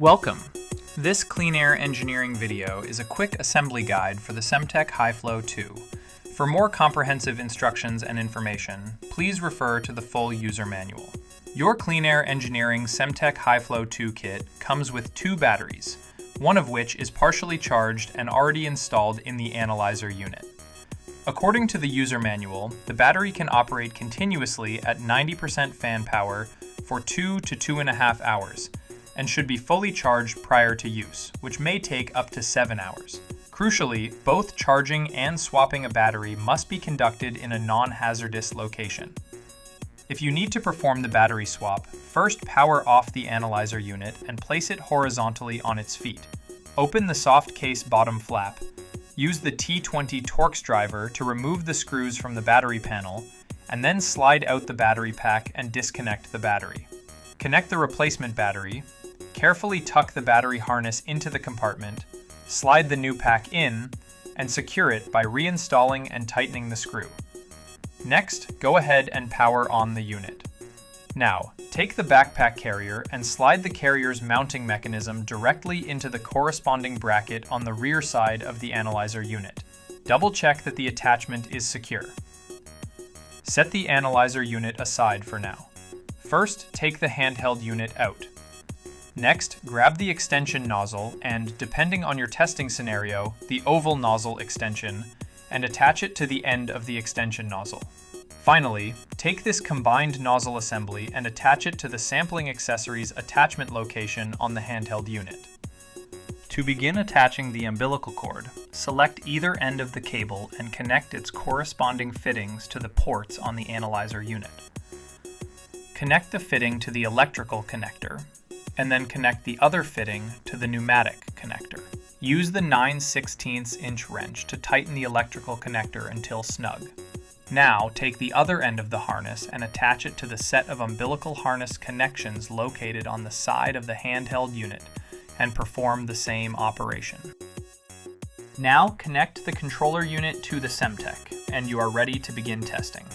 Welcome! This Clean Air Engineering video is a quick assembly guide for the SEMTECH HighFlow 2. For more comprehensive instructions and information, please refer to the full user manual. Your Clean Air Engineering SEMTECH HighFlow 2 kit comes with two batteries, one of which is partially charged and already installed in the analyzer unit. According to the user manual, the battery can operate continuously at 90% fan power for 2 to 2.5 hours, and should be fully charged prior to use, which may take up to 7 hours. Crucially, both charging and swapping a battery must be conducted in a non-hazardous location. If you need to perform the battery swap, first power off the analyzer unit and place it horizontally on its feet. Open the soft case bottom flap. Use the T20 Torx driver to remove the screws from the battery panel, and then slide out the battery pack and disconnect the battery. Connect the replacement battery. Carefully tuck the battery harness into the compartment, slide the new pack in, and secure it by reinstalling and tightening the screw. Next, go ahead and power on the unit. Now, take the backpack carrier and slide the carrier's mounting mechanism directly into the corresponding bracket on the rear side of the analyzer unit. Double check that the attachment is secure. Set the analyzer unit aside for now. First, take the handheld unit out. Next, grab the extension nozzle and, depending on your testing scenario, the oval nozzle extension, and attach it to the end of the extension nozzle. Finally, take this combined nozzle assembly and attach it to the sampling accessories attachment location on the handheld unit. To begin attaching the umbilical cord, select either end of the cable and connect its corresponding fittings to the ports on the analyzer unit. Connect the fitting to the electrical connector, and then connect the other fitting to the pneumatic connector. Use the 9/16 inch wrench to tighten the electrical connector until snug. Now take the other end of the harness and attach it to the set of umbilical harness connections located on the side of the handheld unit and perform the same operation. Now connect the controller unit to the SEMTECH and you are ready to begin testing.